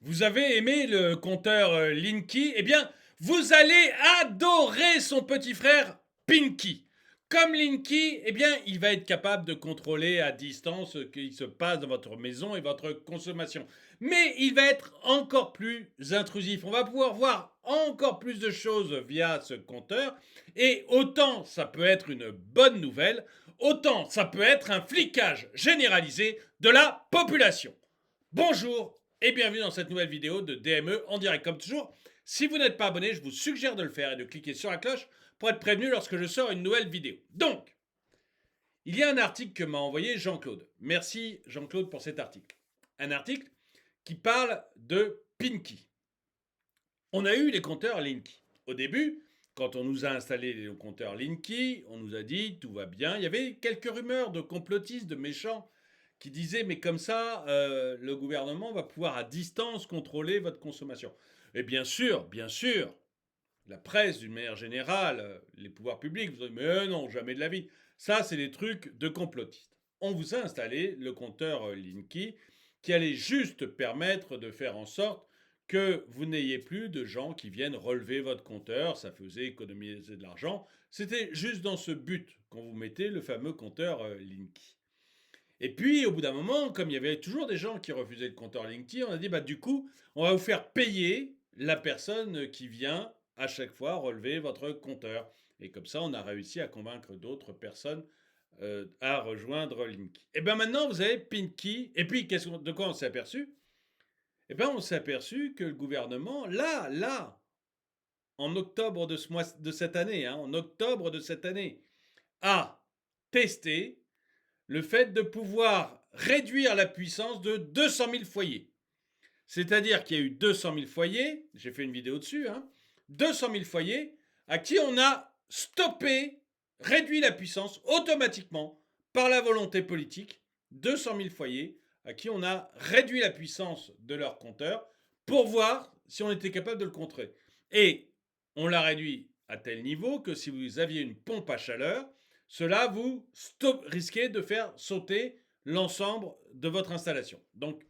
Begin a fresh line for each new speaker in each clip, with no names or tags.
Vous avez aimé le conteur Linky? Eh bien, vous allez adorer son petit frère Pinky. Comme Linky, eh bien, il va être capable de contrôler à distance ce qui se passe dans votre maison et votre consommation. Mais il va être encore plus intrusif. On va pouvoir voir encore plus de choses via ce compteur. Et autant ça peut être une bonne nouvelle, autant ça peut être un flicage généralisé de la population. Bonjour et bienvenue dans cette nouvelle vidéo de DME en direct. Comme toujours, si vous n'êtes pas abonné, je vous suggère de le faire et de cliquer sur la cloche pour être prévenu lorsque je sors une nouvelle vidéo. Donc, il y a un article que m'a envoyé Jean-Claude. Merci Jean-Claude pour cet article. Un article qui parle de Pinky. On a eu les compteurs Linky. Au début, quand on nous a installé les compteurs Linky, on nous a dit tout va bien. Il y avait quelques rumeurs de complotistes, de méchants qui disaient mais comme ça, le gouvernement va pouvoir à distance contrôler votre consommation. Et bien sûr, la presse d'une manière générale, les pouvoirs publics vous disent mais non, jamais de la vie. Ça, c'est des trucs de complotistes. On vous a installé le compteur Linky qui allait juste permettre de faire en sorte que vous n'ayez plus de gens qui viennent relever votre compteur, ça faisait économiser de l'argent. C'était juste dans ce but qu'on vous mettait le fameux compteur Linky. Et puis, au bout d'un moment, comme il y avait toujours des gens qui refusaient le compteur Linky, on a dit, bah, du coup, on va vous faire payer la personne qui vient à chaque fois relever votre compteur. Et comme ça, on a réussi à convaincre d'autres personnes à rejoindre Linky. Et bien maintenant, vous avez Pinky. Et puis, de quoi on s'est aperçu? Eh bien, on s'est aperçu que le gouvernement, en octobre de, de cette année, en octobre de cette année, a testé le fait de pouvoir réduire la puissance de 200 000 foyers. C'est-à-dire qu'il y a eu 200 000 foyers, j'ai fait une vidéo dessus, 200 000 foyers à qui on a stoppé, réduit la puissance automatiquement par la volonté politique. 200 000 foyers à qui on a réduit la puissance de leur compteur pour voir si on était capable de le contrer. Et on l'a réduit à tel niveau que si vous aviez une pompe à chaleur, cela vous risquait de faire sauter l'ensemble de votre installation. Donc,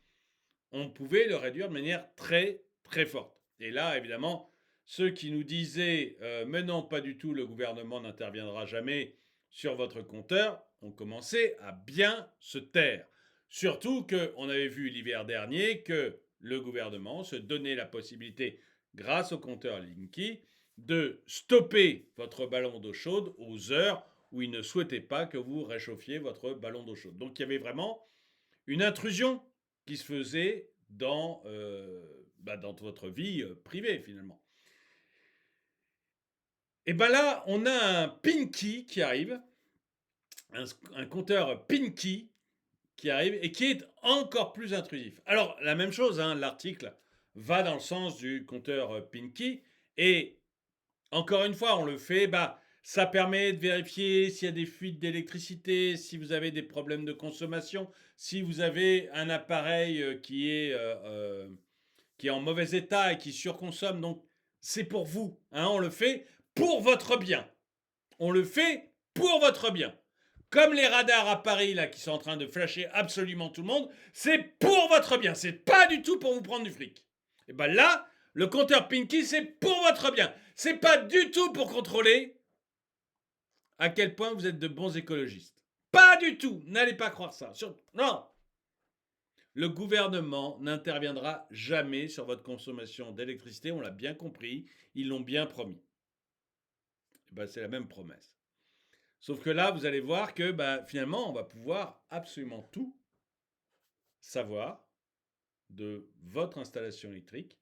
on pouvait le réduire de manière très très forte. Et là, évidemment, ceux qui nous disaient mais non, pas du tout, le gouvernement n'interviendra jamais sur votre compteur, ont commencé à bien se taire. Surtout qu'on avait vu l'hiver dernier que le gouvernement se donnait la possibilité, grâce au compteur Linky, de stopper votre ballon d'eau chaude aux heures où il ne souhaitait pas que vous réchauffiez votre ballon d'eau chaude. Donc il y avait vraiment une intrusion qui se faisait dans votre vie privée finalement. Et bien là, on a un Pinky qui arrive, un compteur Pinky qui arrive et qui est encore plus intrusif. Alors la même chose, l'article va dans le sens du compteur Pinky et encore une fois, on le fait, ça permet de vérifier s'il y a des fuites d'électricité, si vous avez des problèmes de consommation, si vous avez un appareil qui est en mauvais état et qui surconsomme. Donc, c'est pour vous. On le fait pour votre bien. On le fait pour votre bien. Comme les radars à Paris là qui sont en train de flasher absolument tout le monde, c'est pour votre bien. C'est pas du tout pour vous prendre du fric. Et ben là, le compteur Pinky, c'est pour votre bien. C'est pas du tout pour contrôler à quel point vous êtes de bons écologistes. Pas du tout. N'allez pas croire ça. Non. Le gouvernement n'interviendra jamais sur votre consommation d'électricité, on l'a bien compris, ils l'ont bien promis. C'est la même promesse. Sauf que là, vous allez voir que finalement, on va pouvoir absolument tout savoir de votre installation électrique.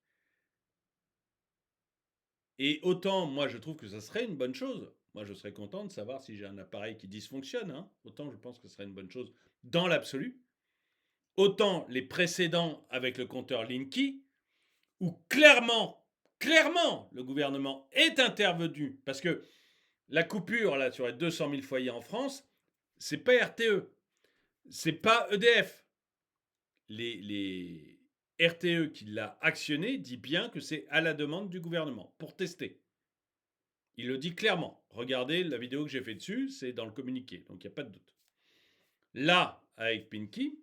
Et autant, moi, je trouve que ça serait une bonne chose. Moi, je serais content de savoir si j'ai un appareil qui dysfonctionne. Autant, je pense que ce serait une bonne chose dans l'absolu. Autant les précédents avec le compteur Linky, où clairement, le gouvernement est intervenu, parce que la coupure là sur les 200 000 foyers en France, c'est pas RTE, c'est pas EDF. Les RTE qui l'a actionné dit bien que c'est à la demande du gouvernement pour tester. Il le dit clairement. Regardez la vidéo que j'ai fait dessus, c'est dans le communiqué, donc il n'y a pas de doute. Là, avec Pinky,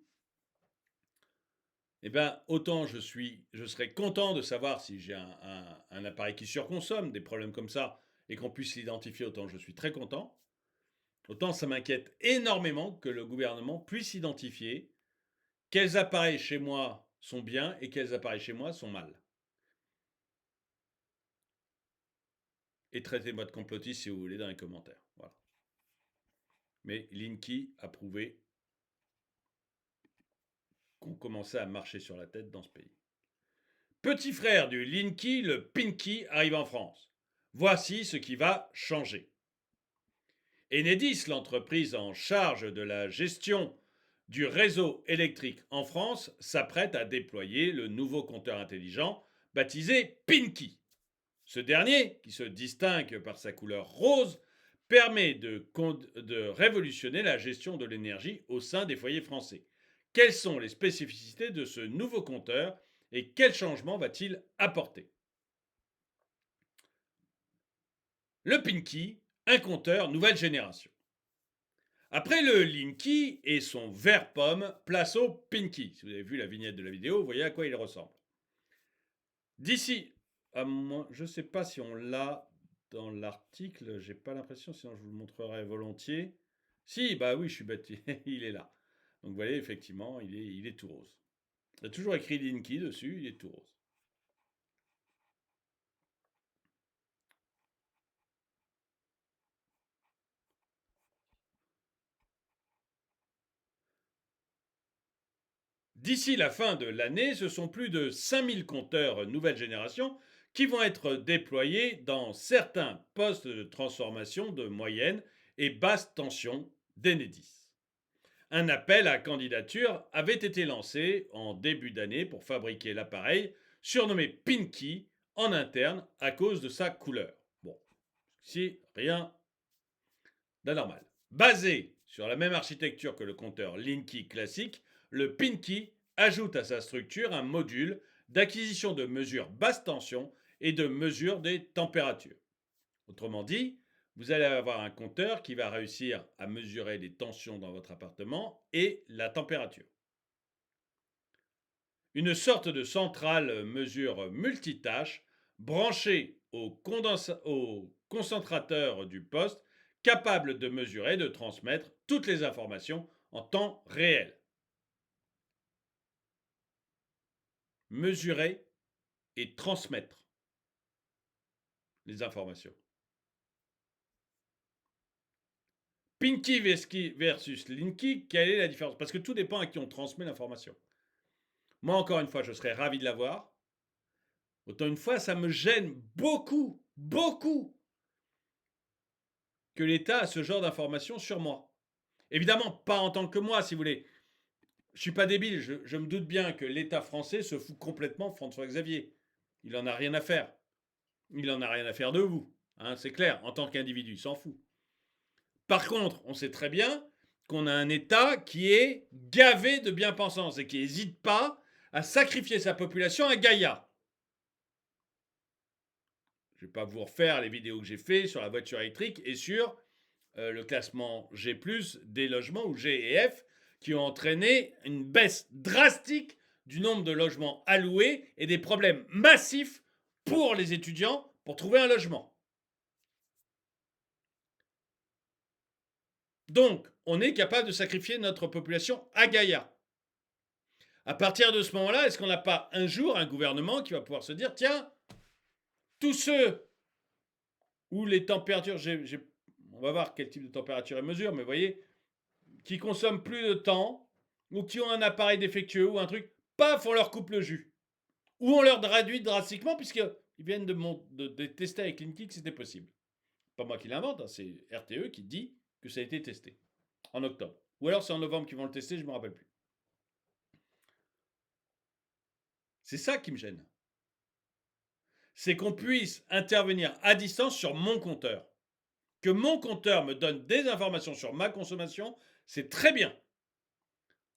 eh bien, autant je serais content de savoir si j'ai un appareil qui surconsomme, des problèmes comme ça, et qu'on puisse l'identifier, autant je suis très content. Autant ça m'inquiète énormément que le gouvernement puisse identifier quels appareils chez moi sont bien et quels appareils chez moi sont mal. Et traitez-moi de complotiste si vous voulez dans les commentaires. Voilà. Mais Linky a prouvé qu'on commençait à marcher sur la tête dans ce pays. Petit frère du Linky, le Pinky, arrive en France. Voici ce qui va changer. Enedis, l'entreprise en charge de la gestion du réseau électrique en France, s'apprête à déployer le nouveau compteur intelligent baptisé Pinky. Ce dernier, qui se distingue par sa couleur rose, permet de révolutionner la gestion de l'énergie au sein des foyers français. Quelles sont les spécificités de ce nouveau compteur et quels changements va-t-il apporter? Le Pinky, un compteur nouvelle génération. Après le Linky et son vert pomme, place au Pinky. Si vous avez vu la vignette de la vidéo, vous voyez à quoi il ressemble. D'ici, je ne sais pas si on l'a dans l'article, j'ai pas l'impression, sinon je vous le montrerai volontiers. Si, bah oui, je suis bête, il est là. Donc vous voyez, effectivement, il est tout rose. Il y a toujours écrit Linky dessus, il est tout rose. D'ici la fin de l'année, ce sont plus de 5000 compteurs nouvelle génération qui vont être déployés dans certains postes de transformation de moyenne et basse tension d'Enedis. Un appel à candidature avait été lancé en début d'année pour fabriquer l'appareil, surnommé Pinky, en interne à cause de sa couleur. Bon, si rien d'anormal. Basé sur la même architecture que le compteur Linky classique, le Pinky ajoute à sa structure un module d'acquisition de mesures basse tension et de mesure des températures. Autrement dit, vous allez avoir un compteur qui va réussir à mesurer les tensions dans votre appartement et la température. Une sorte de centrale mesure multitâche branchée au concentrateur du poste, capable de mesurer et de transmettre toutes les informations en temps réel. Mesurer et transmettre les informations. Pinky versus Linky, quelle est la différence? Parce que tout dépend à qui on transmet l'information. Moi, encore une fois, je serais ravi de l'avoir. Autant une fois, ça me gêne beaucoup, beaucoup que l'État a ce genre d'informations sur moi. Évidemment, pas en tant que moi, si vous voulez. Je suis pas débile, je me doute bien que l'État français se fout complètement de François Xavier. Il en a rien à faire. Il en a rien à faire de vous. Hein, c'est clair, en tant qu'individu, il s'en fout. Par contre, on sait très bien qu'on a un État qui est gavé de bien-pensance et qui n'hésite pas à sacrifier sa population à Gaïa. Je ne vais pas vous refaire les vidéos que j'ai fait sur la voiture électrique et sur le classement G+, des logements, ou G et F, qui ont entraîné une baisse drastique du nombre de logements alloués et des problèmes massifs pour les étudiants pour trouver un logement. Donc, on est capable de sacrifier notre population à Gaïa. À partir de ce moment-là, est-ce qu'on n'a pas un jour un gouvernement qui va pouvoir se dire, tiens, tous ceux où les températures, on va voir quel type de température ils mesurent, mais vous voyez, qui consomment plus de temps, ou qui ont un appareil défectueux ou un truc, paf, on leur coupe le jus. Ou on leur réduit drastiquement, puisqu'ils viennent de tester avec Linky que c'était possible. Pas moi qui l'invente, hein, c'est RTE qui dit que ça a été testé en octobre. Ou alors c'est en novembre qu'ils vont le tester, je ne me rappelle plus. C'est ça qui me gêne. C'est qu'on puisse intervenir à distance sur mon compteur. Que mon compteur me donne des informations sur ma consommation, c'est très bien.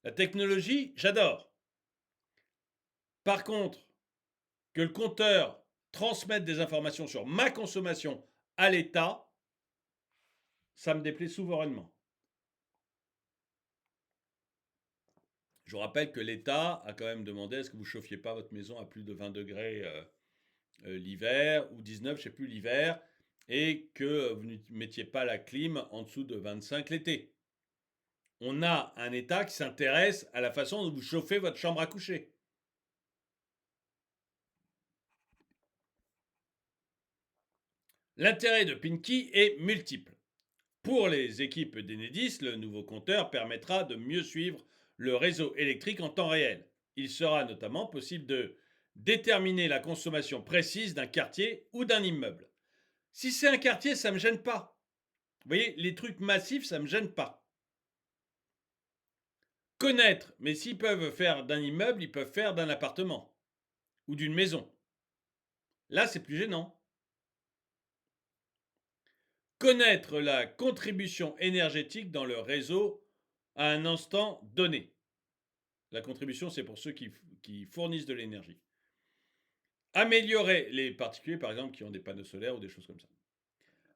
La technologie, j'adore. Par contre, que le compteur transmette des informations sur ma consommation à l'État, ça me déplaît souverainement. Je vous rappelle que l'État a quand même demandé à ce que vous ne chauffiez pas votre maison à plus de 20 degrés l'hiver, ou 19, je ne sais plus, l'hiver, et que vous ne mettiez pas la clim en dessous de 25 l'été. On a un État qui s'intéresse à la façon dont vous chauffez votre chambre à coucher. L'intérêt de Pinky est multiple. Pour les équipes d'Enedis, le nouveau compteur permettra de mieux suivre le réseau électrique en temps réel. Il sera notamment possible de déterminer la consommation précise d'un quartier ou d'un immeuble. Si c'est un quartier, ça ne me gêne pas. Vous voyez, les trucs massifs, ça ne me gêne pas. Connaître, mais s'ils peuvent faire d'un immeuble, ils peuvent faire d'un appartement ou d'une maison. Là, c'est plus gênant. Connaître la contribution énergétique dans le réseau à un instant donné. La contribution, c'est pour ceux qui fournissent de l'énergie. Améliorer les particuliers, par exemple, qui ont des panneaux solaires ou des choses comme ça.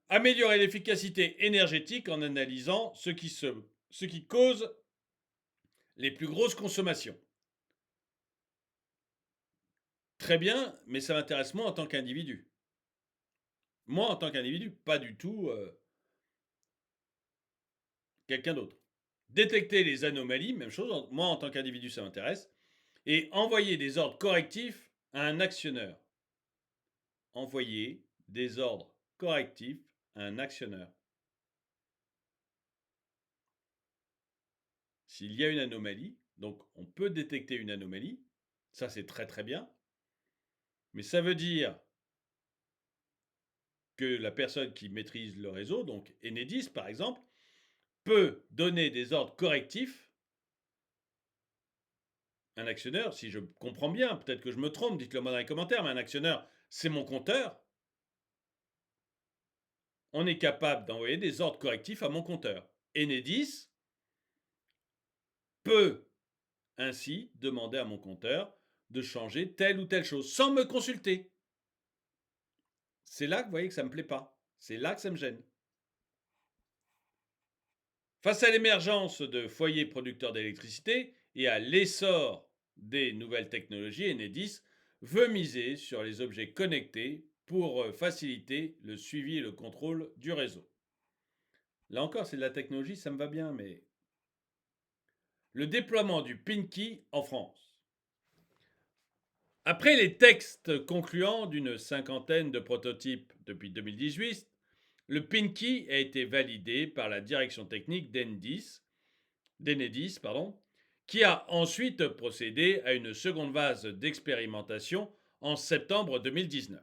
Améliorer l'efficacité énergétique en analysant ce qui cause les plus grosses consommations. Très bien, mais ça m'intéresse moi en tant qu'individu. Moi, en tant qu'individu, pas du tout quelqu'un d'autre. Détecter les anomalies, même chose, moi en tant qu'individu, ça m'intéresse. Et envoyer des ordres correctifs à un actionneur. Envoyer des ordres correctifs à un actionneur. S'il y a une anomalie, donc on peut détecter une anomalie, ça c'est très très bien, mais ça veut dire que la personne qui maîtrise le réseau, donc Enedis par exemple, peut donner des ordres correctifs à un actionneur, si je comprends bien, peut-être que je me trompe, dites-le moi dans les commentaires, mais un actionneur, c'est mon compteur. On est capable d'envoyer des ordres correctifs à mon compteur. Enedis peut ainsi demander à mon compteur de changer telle ou telle chose sans me consulter. C'est là que vous voyez que ça ne me plaît pas. C'est là que ça me gêne. Face à l'émergence de foyers producteurs d'électricité et à l'essor des nouvelles technologies, Enedis veut miser sur les objets connectés pour faciliter le suivi et le contrôle du réseau. Là encore, c'est de la technologie, ça me va bien, mais le déploiement du Pinky en France. Après les textes concluants d'une cinquantaine de prototypes depuis 2018, le Pinky a été validé par la direction technique d'Enedis, qui a ensuite procédé à une seconde phase d'expérimentation en septembre 2019.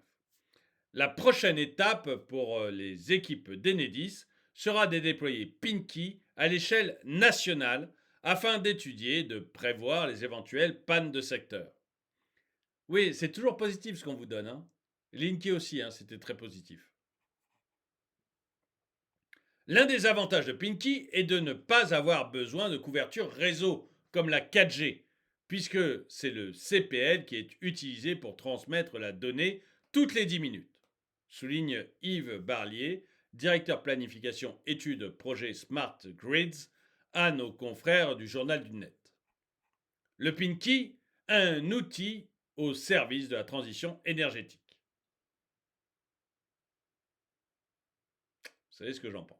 La prochaine étape pour les équipes d'Enedis sera de déployer Pinky à l'échelle nationale afin d'étudier et de prévoir les éventuelles pannes de secteur. Oui, c'est toujours positif ce qu'on vous donne. Hein. Linky aussi, hein, c'était très positif. L'un des avantages de Pinky est de ne pas avoir besoin de couverture réseau, comme la 4G, puisque c'est le CPL qui est utilisé pour transmettre la donnée toutes les 10 minutes, souligne Yves Barlier, directeur planification études projet Smart Grids, à nos confrères du Journal du Net. Le Pinky, un outil au service de la transition énergétique. Vous savez ce que j'en pense.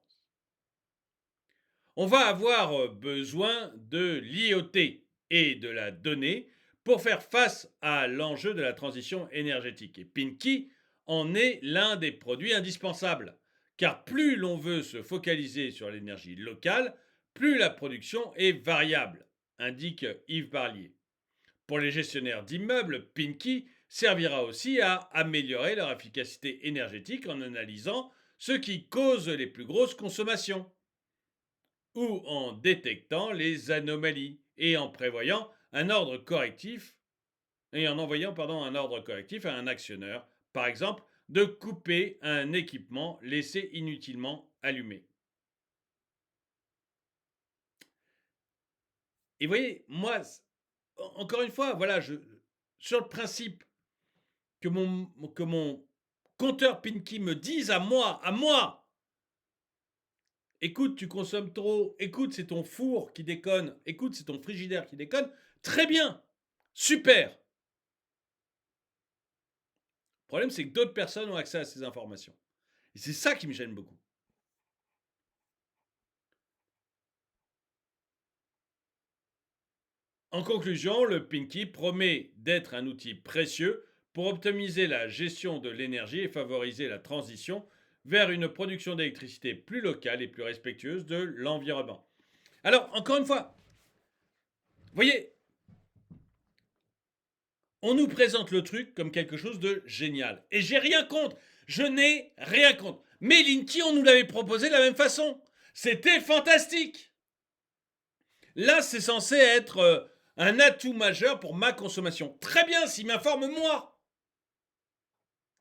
On va avoir besoin de l'IoT et de la donnée pour faire face à l'enjeu de la transition énergétique. Et Pinky en est l'un des produits indispensables, car plus l'on veut se focaliser sur l'énergie locale, plus la production est variable, indique Yves Barlier. Pour les gestionnaires d'immeubles, Pinky servira aussi à améliorer leur efficacité énergétique en analysant ce qui cause les plus grosses consommations ou en détectant les anomalies et en prévoyant un ordre correctif et en envoyant un ordre correctif à un actionneur, par exemple, de couper un équipement laissé inutilement allumé. Et vous voyez, moi, encore une fois, voilà, sur le principe que mon compteur Pinky me dise à moi, Écoute, tu consommes trop. Écoute, c'est ton four qui déconne. Écoute, c'est ton frigidaire qui déconne. Très bien. Super. Le problème, c'est que d'autres personnes ont accès à ces informations. Et c'est ça qui me gêne beaucoup. En conclusion, le Pinky promet d'être un outil précieux pour optimiser la gestion de l'énergie et favoriser la transition vers une production d'électricité plus locale et plus respectueuse de l'environnement. Alors, encore une fois, vous voyez, on nous présente le truc comme quelque chose de génial. Et j'ai rien contre. Je n'ai rien contre. Mais Linky, on nous l'avait proposé de la même façon. C'était fantastique. Là, c'est censé être un atout majeur pour ma consommation. Très bien, s'il m'informe moi.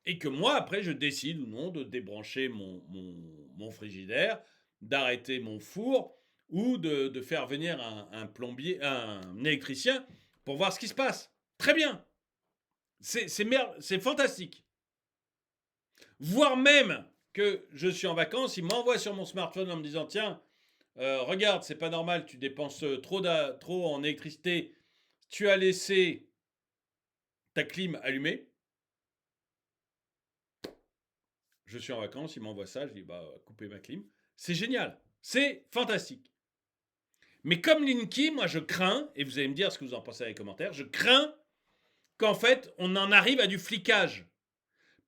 Et que moi, après, je décide ou non de débrancher mon frigidaire, d'arrêter mon four ou de faire venir un plombier, un électricien pour voir ce qui se passe. Très bien. C'est fantastique. Voire même que je suis en vacances, il m'envoie sur mon smartphone en me disant tiens, regarde, c'est pas normal, tu dépenses trop en électricité, tu as laissé ta clim allumée. Je suis en vacances, il m'envoie ça, je dis bah coupez ma clim. C'est génial, c'est fantastique. Mais comme Linky, moi je crains, et vous allez me dire ce que vous en pensez dans les commentaires, je crains qu'en fait on en arrive à du flicage.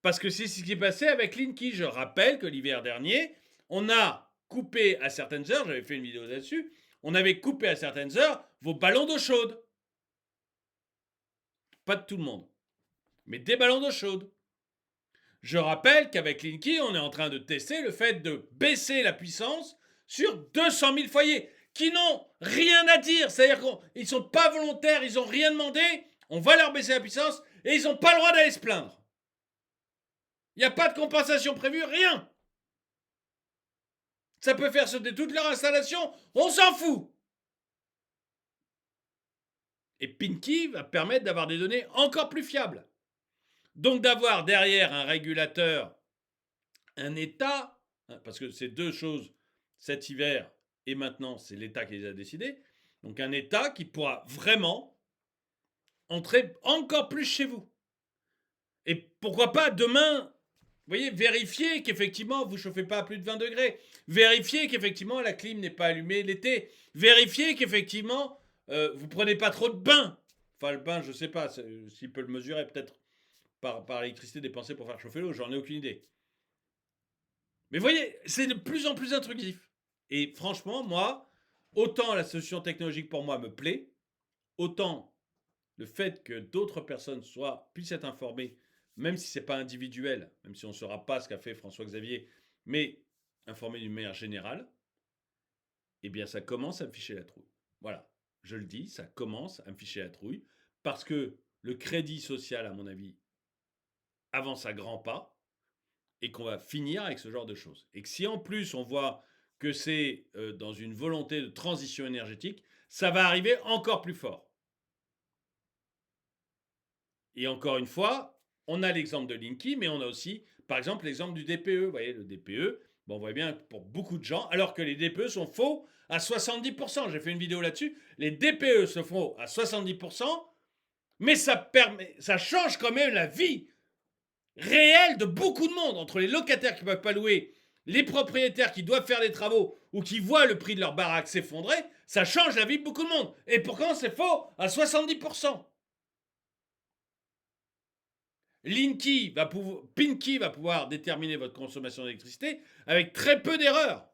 Parce que c'est ce qui s'est passé avec Linky. Je rappelle que l'hiver dernier, on a coupé à certaines heures, j'avais fait une vidéo là-dessus, on avait coupé à certaines heures vos ballons d'eau chaude. Pas de tout le monde, mais des ballons d'eau chaude. Je rappelle qu'avec Linky, on est en train de tester le fait de baisser la puissance sur 200 000 foyers qui n'ont rien à dire. C'est-à-dire qu'ils ne sont pas volontaires, ils n'ont rien demandé, on va leur baisser la puissance et ils n'ont pas le droit d'aller se plaindre. Il n'y a pas de compensation prévue, rien. Ça peut faire sauter toute leur installation, on s'en fout. Et Pinky va permettre d'avoir des données encore plus fiables. Donc d'avoir derrière un régulateur, un État, parce que c'est deux choses cet hiver et maintenant c'est l'État qui les a décidées, donc un État qui pourra vraiment entrer encore plus chez vous. Et pourquoi pas demain, vous voyez, vérifier qu'effectivement vous ne chauffez pas à plus de 20 degrés, vérifier qu'effectivement la clim n'est pas allumée l'été, vérifier qu'effectivement vous ne prenez pas trop de bains. Enfin le bain, je ne sais pas s'il peut le mesurer peut-être par l'électricité dépensée pour faire chauffer l'eau, j'en ai aucune idée. Mais vous voyez, c'est de plus en plus intrusif. Et franchement, moi, autant la solution technologique pour moi me plaît, autant le fait que d'autres personnes puissent être informées, même si ce n'est pas individuel, même si on ne saura pas ce qu'a fait François Xavier, mais informées d'une manière générale, eh bien ça commence à me ficher la trouille. Voilà, je le dis, ça commence à me ficher la trouille, parce que le crédit social, à mon avis, avance à grands pas, et qu'on va finir avec ce genre de choses. Et que si en plus on voit que c'est dans une volonté de transition énergétique, ça va arriver encore plus fort. Et encore une fois, on a l'exemple de Linky, mais on a aussi, par exemple, l'exemple du DPE. Vous voyez, le DPE, bon, on voit bien pour beaucoup de gens, alors que les DPE sont faux à 70%. J'ai fait une vidéo là-dessus. Les DPE se font à 70%, mais ça change quand même la vie réelle de beaucoup de monde, entre les locataires qui ne peuvent pas louer, les propriétaires qui doivent faire des travaux ou qui voient le prix de leur baraque s'effondrer, ça change la vie de beaucoup de monde. Et pourtant, c'est faux à 70%. Pinky va pouvoir déterminer votre consommation d'électricité avec très peu d'erreurs.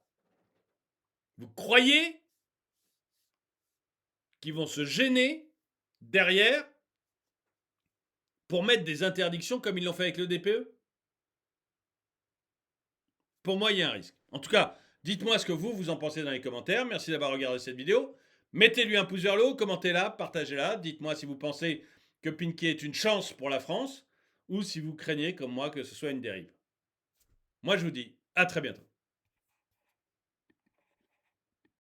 Vous croyez qu'ils vont se gêner derrière pour mettre des interdictions comme ils l'ont fait avec le DPE? Pour moi, il y a un risque. En tout cas, dites-moi ce que vous en pensez dans les commentaires. Merci d'avoir regardé cette vidéo. Mettez-lui un pouce vers le haut, commentez-la, partagez-la. Dites-moi si vous pensez que Pinky est une chance pour la France ou si vous craignez, comme moi, que ce soit une dérive. Moi, je vous dis à très bientôt.